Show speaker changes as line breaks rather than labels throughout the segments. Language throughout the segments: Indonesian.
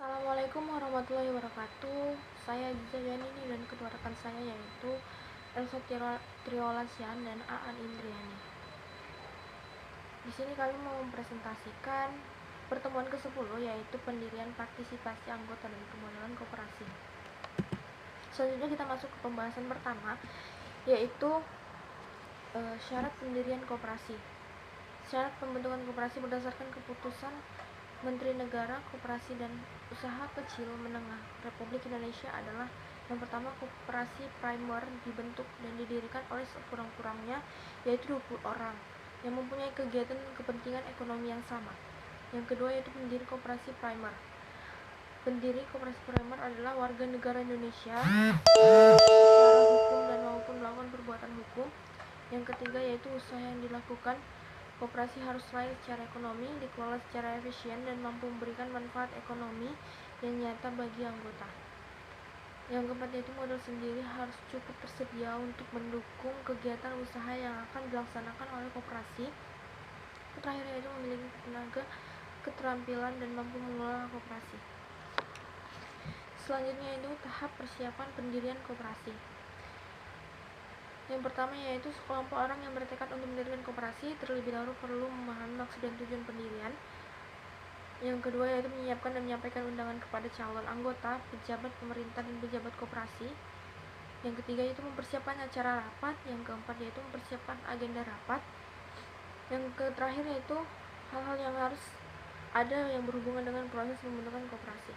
Assalamualaikum warahmatullahi wabarakatuh. Saya Giza Yanini dan kedua rekan saya yaitu Elsa Triolasian dan Aan Indriani. Di sini kami mau mempresentasikan pertemuan ke-10 yaitu pendirian partisipasi anggota dan permodalan koperasi. Selanjutnya kita masuk ke pembahasan pertama yaitu syarat pendirian koperasi. Syarat pembentukan koperasi berdasarkan keputusan Menteri Negara Koperasi dan Usaha Kecil Menengah Republik Indonesia adalah yang pertama, koperasi primer dibentuk dan didirikan oleh sekurang-kurangnya yaitu 20 orang yang mempunyai kegiatan kepentingan ekonomi yang sama. Yang kedua yaitu pendiri koperasi primer. Pendiri koperasi primer adalah warga negara Indonesia secara hukum dan maupun melakukan perbuatan hukum. Yang ketiga yaitu usaha yang dilakukan koperasi harus layak secara ekonomi, dikelola secara efisien, dan mampu memberikan manfaat ekonomi yang nyata bagi anggota. Yang keempat yaitu modal sendiri harus cukup tersedia untuk mendukung kegiatan usaha yang akan dilaksanakan oleh koperasi. Terakhir yaitu memiliki tenaga, keterampilan, dan mampu mengelola koperasi. Selanjutnya itu tahap persiapan pendirian koperasi. Yang pertama yaitu sekelompok orang yang bertekad untuk mendirikan koperasi terlebih dahulu perlu memahami maksud dan tujuan pendirian. Yang kedua yaitu menyiapkan dan menyampaikan undangan kepada calon anggota, pejabat pemerintah dan pejabat koperasi. Yang ketiga yaitu mempersiapkan acara rapat. Yang keempat yaitu mempersiapkan agenda rapat. Yang terakhir yaitu hal-hal yang harus ada yang berhubungan dengan proses pembentukan koperasi.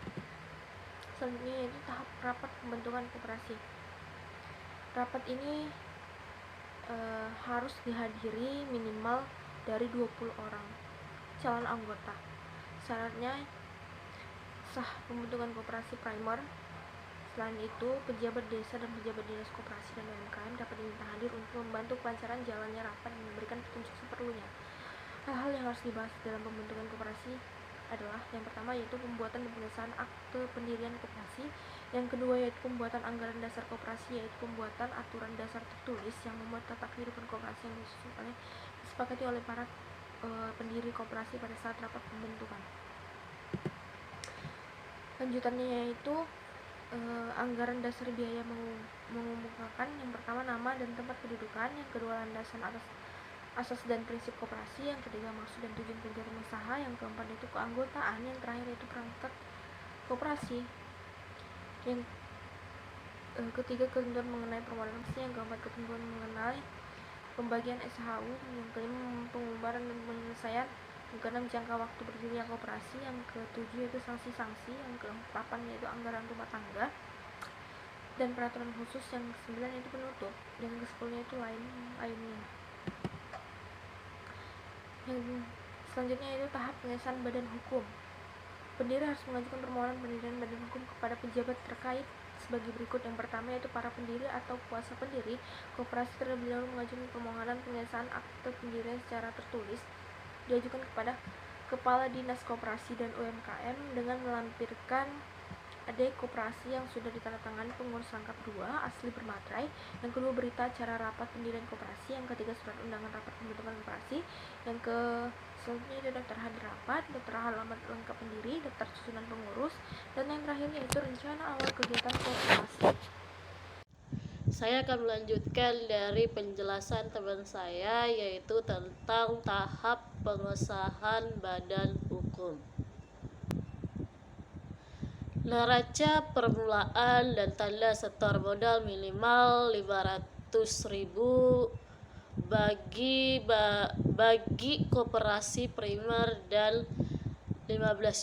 Selanjutnya yaitu tahap rapat pembentukan koperasi. Rapat ini harus dihadiri minimal dari 20 orang calon anggota. Syaratnya sah pembentukan koperasi primer. Selain itu, pejabat desa dan pejabat dinas koperasi dan UMKM dapat diminta hadir untuk membantu kelancaran jalannya rapat dan memberikan petunjuk seperlunya. Hal-hal yang harus dibahas dalam pembentukan koperasi adalah yang pertama yaitu pembuatan dan pengesahan akte pendirian koperasi. Yang kedua yaitu pembuatan anggaran dasar koperasi, yaitu pembuatan aturan dasar tertulis yang memuat tata kehidupan koperasi yang disepakati oleh para pendiri koperasi pada saat rapat pembentukan. Lanjutannya yaitu anggaran dasar biaya mengumumkan yang pertama nama dan tempat kedudukan, yang kedua landasan asas dan prinsip koperasi, yang ketiga maksud dan tujuan kegiatan usaha, yang keempat itu keanggotaan, yang terakhir itu perangkat koperasi, yang ketiga ketentuan mengenai permodalan, yang keempat ketentuan mengenai pembagian SHU, yang kelima pembubaran dan penyelesaian, yang keenam jangka waktu berdirinya koperasi, yang ketujuh itu sanksi-sanksi, yang ke-8 yaitu anggaran rumah tangga dan peraturan khusus, yang ke-9 itu penutup, dan ke-10 itu lainnya. Yang selanjutnya itu tahap pengesahan badan hukum. Pendiri harus mengajukan permohonan pendirian badan hukum kepada pejabat terkait sebagai berikut. Yang pertama yaitu para pendiri atau kuasa pendiri koperasi terlebih dahulu mengajukan permohonan pengesahan akte pendirian secara tertulis diajukan kepada Kepala Dinas Koperasi dan UMKM dengan melampirkan AD koperasi yang sudah ditandatangani pengurus lengkap 2 asli bermaterai. Yang kedua berita acara rapat pendirian koperasi. Yang ketiga surat undangan rapat pembentukan koperasi. Yang selanjutnya itu daftar hadir rapat, daftar alamat lengkap pendiri, daftar susunan pengurus, dan yang terakhir yaitu rencana awal kegiatan koperasi.
Saya akan melanjutkan dari penjelasan teman saya yaitu tentang tahap pengesahan badan hukum. Neraca permulaan dan tanda setor modal minimal 500.000 bagi koperasi primer dan 15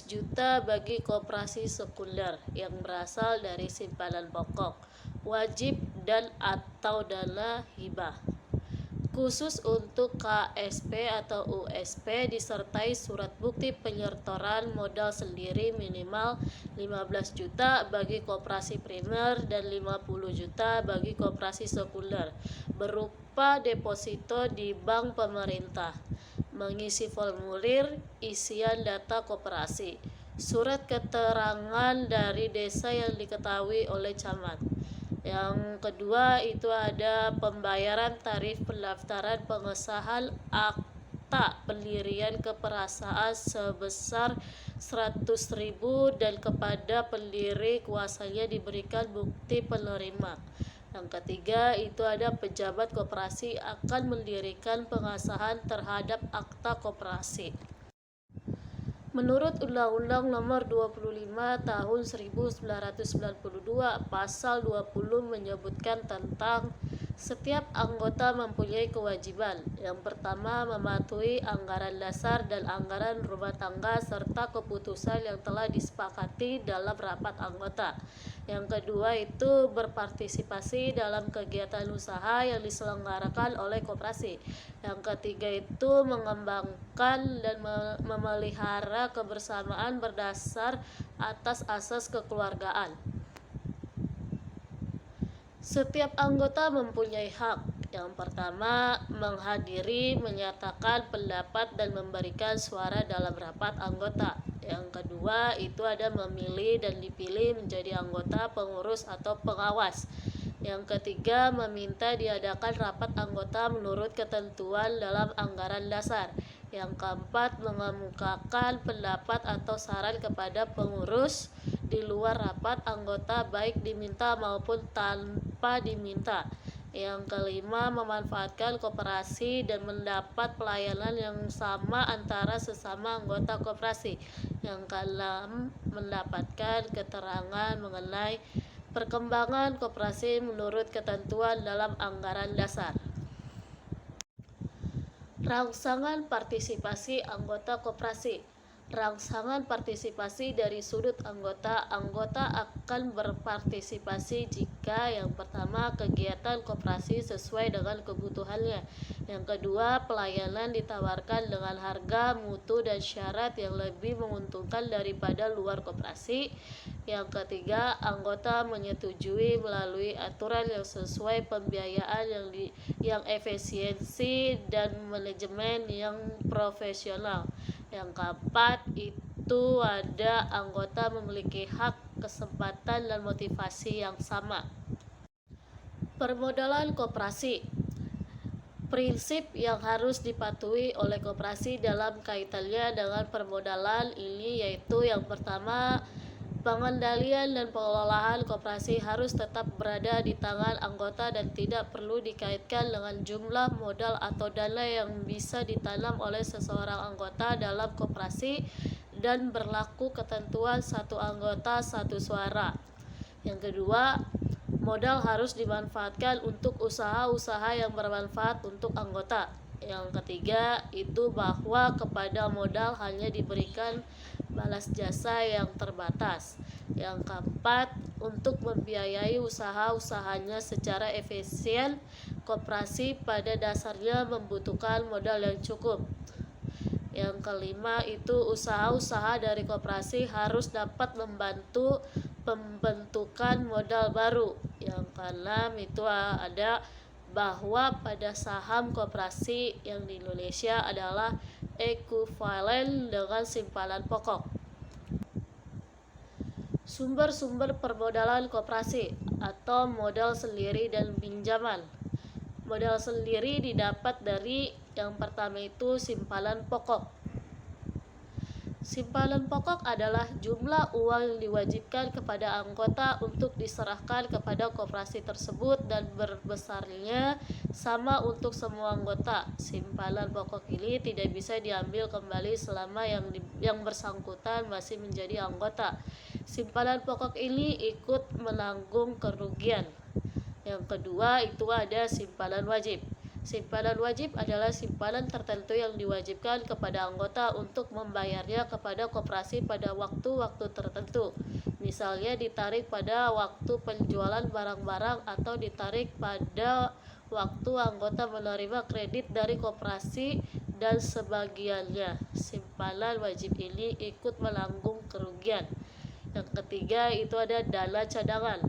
juta bagi koperasi sekunder yang berasal dari simpanan pokok, wajib dan atau dana hibah. Khusus untuk KSP atau USP disertai surat bukti penyetoran modal sendiri minimal 15 juta bagi koperasi primer dan 50 juta bagi koperasi sekunder berupa deposito di bank pemerintah. Mengisi formulir isian data koperasi, surat keterangan dari desa yang diketahui oleh camat. Yang kedua itu ada pembayaran tarif pendaftaran pengesahan akta pendirian keperasaan sebesar 100.000 dan kepada pendiri kuasanya diberikan bukti penerima. Yang ketiga itu ada pejabat koperasi akan mendirikan pengesahan terhadap akta koperasi. Menurut Undang-Undang Nomor 25 Tahun 1992 Pasal 20 menyebutkan tentang setiap anggota mempunyai kewajiban. Yang pertama, mematuhi anggaran dasar dan anggaran rumah tangga serta keputusan yang telah disepakati dalam rapat anggota. Yang kedua itu berpartisipasi dalam kegiatan usaha yang diselenggarakan oleh koperasi. Yang ketiga itu mengembangkan dan memelihara kebersamaan berdasar atas asas kekeluargaan. Setiap anggota mempunyai hak. Yang pertama, menghadiri, menyatakan pendapat dan memberikan suara dalam rapat anggota. Yang kedua, itu ada memilih dan dipilih menjadi anggota, pengurus atau pengawas. Yang ketiga, meminta diadakan rapat anggota menurut ketentuan dalam anggaran dasar. Yang keempat, mengemukakan pendapat atau saran kepada pengurus di luar rapat anggota baik diminta maupun tanpa diminta. Yang kelima, memanfaatkan koperasi dan mendapat pelayanan yang sama antara sesama anggota koperasi. Yang keenam, mendapatkan keterangan mengenai perkembangan koperasi menurut ketentuan dalam anggaran dasar. Rangsangan partisipasi anggota koperasi. Rangsangan partisipasi dari sudut anggota akan berpartisipasi jika yang pertama kegiatan koperasi sesuai dengan kebutuhannya. Yang kedua, pelayanan ditawarkan dengan harga, mutu, dan syarat yang lebih menguntungkan daripada luar koperasi. Yang ketiga, anggota menyetujui melalui aturan yang sesuai pembiayaan yang efisiensi dan manajemen yang profesional. Yang keempat itu ada anggota memiliki hak, kesempatan, dan motivasi yang sama. Permodalan koperasi. Prinsip yang harus dipatuhi oleh koperasi dalam kaitannya dengan permodalan ini yaitu yang pertama, pengendalian dan pengelolaan koperasi harus tetap berada di tangan anggota dan tidak perlu dikaitkan dengan jumlah modal atau dana yang bisa ditanam oleh seseorang anggota dalam koperasi dan berlaku ketentuan satu anggota satu suara. Yang kedua, modal harus dimanfaatkan untuk usaha-usaha yang bermanfaat untuk anggota. Yang ketiga itu bahwa kepada modal hanya diberikan balas jasa yang terbatas. Yang keempat, untuk membiayai usaha-usahanya secara efisien, koperasi pada dasarnya membutuhkan modal yang cukup. Yang kelima itu usaha-usaha dari koperasi harus dapat membantu pembentukan modal baru. Yang keenam itu ada bahwa pada saham koperasi yang di Indonesia adalah ekuivalen dengan simpanan pokok. Sumber-sumber permodalan koperasi atau modal sendiri dan pinjaman. Modal sendiri didapat dari yang pertama itu simpanan pokok. Simpanan pokok adalah jumlah uang yang diwajibkan kepada anggota untuk diserahkan kepada koperasi tersebut dan berbesarnya sama untuk semua anggota. Simpanan pokok ini tidak bisa diambil kembali selama yang bersangkutan masih menjadi anggota. Simpanan pokok ini ikut menanggung kerugian. Yang kedua itu ada simpanan wajib. Simpanan wajib adalah simpanan tertentu yang diwajibkan kepada anggota untuk membayarnya kepada koperasi pada waktu-waktu tertentu. Misalnya ditarik pada waktu penjualan barang-barang atau ditarik pada waktu anggota menerima kredit dari koperasi dan sebagiannya. Simpanan wajib ini ikut menanggung kerugian. Yang ketiga itu ada dana cadangan.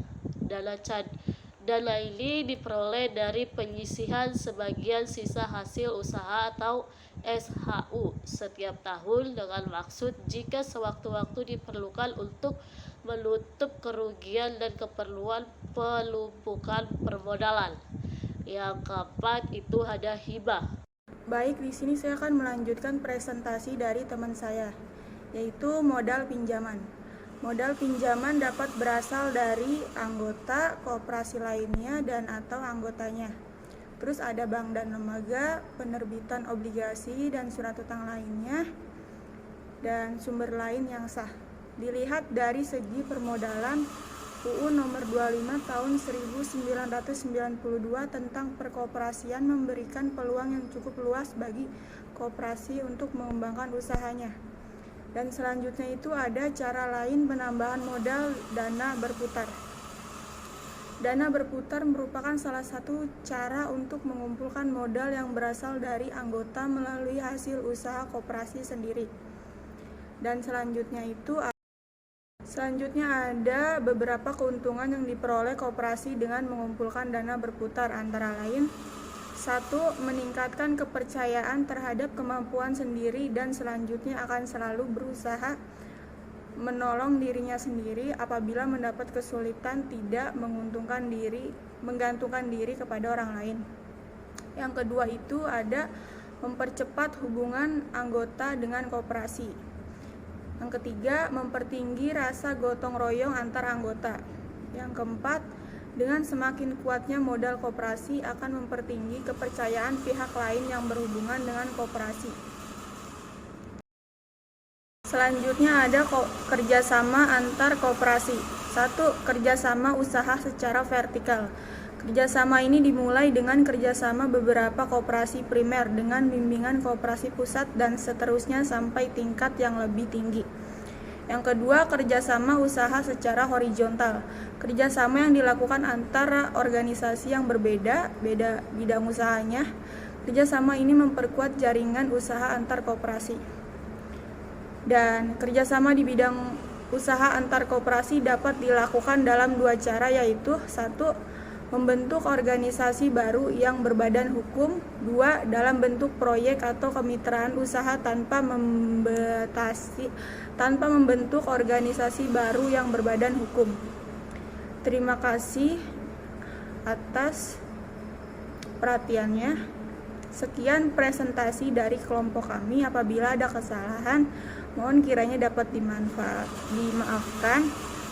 Dana ini diperoleh dari penyisihan sebagian sisa hasil usaha atau SHU setiap tahun dengan maksud jika sewaktu-waktu diperlukan untuk menutup kerugian dan keperluan pelumpukan permodalan. Yang keempat itu ada hibah.
Baik, di sini saya akan melanjutkan presentasi dari teman saya. yaitu modal pinjaman. Modal pinjaman dapat berasal dari anggota, koperasi lainnya, dan atau anggotanya. Terus ada bank dan lembaga, penerbitan obligasi dan surat utang lainnya, dan sumber lain yang sah. Dilihat dari segi permodalan, UU nomor 25 tahun 1992 tentang perkoperasian memberikan peluang yang cukup luas bagi koperasi untuk mengembangkan usahanya. Dan selanjutnya itu ada cara lain penambahan modal dana berputar. Dana berputar merupakan salah satu cara untuk mengumpulkan modal yang berasal dari anggota melalui hasil usaha koperasi sendiri. Dan selanjutnya ada beberapa keuntungan yang diperoleh koperasi dengan mengumpulkan dana berputar, antara lain: 1. Meningkatkan kepercayaan terhadap kemampuan sendiri dan selanjutnya akan selalu berusaha menolong dirinya sendiri apabila mendapat kesulitan, tidak menggantungkan diri kepada orang lain. Yang kedua itu ada mempercepat hubungan anggota dengan koperasi. Yang ketiga, mempertinggi rasa gotong royong antar anggota. Yang keempat, dengan semakin kuatnya modal koperasi akan mempertinggi kepercayaan pihak lain yang berhubungan dengan koperasi. Selanjutnya ada kerjasama antar koperasi. 1. Kerjasama usaha secara vertikal. Kerjasama ini dimulai dengan kerjasama beberapa koperasi primer dengan bimbingan koperasi pusat dan seterusnya sampai tingkat yang lebih tinggi. Yang kedua, kerjasama usaha secara horizontal. Kerjasama yang dilakukan antara organisasi yang berbeda bidang usahanya. Kerjasama ini memperkuat jaringan usaha antar koperasi. Dan kerjasama di bidang usaha antar koperasi dapat dilakukan dalam dua cara, yaitu 1. Membentuk organisasi baru yang berbadan hukum. 2. Dalam bentuk proyek atau kemitraan usaha tanpa membentuk organisasi baru yang berbadan hukum. Terima kasih atas perhatiannya. Sekian presentasi dari kelompok kami. Apabila ada kesalahan, mohon kiranya dapat dimaafkan.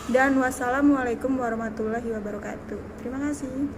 Dan wassalamualaikum warahmatullahi wabarakatuh. Terima kasih.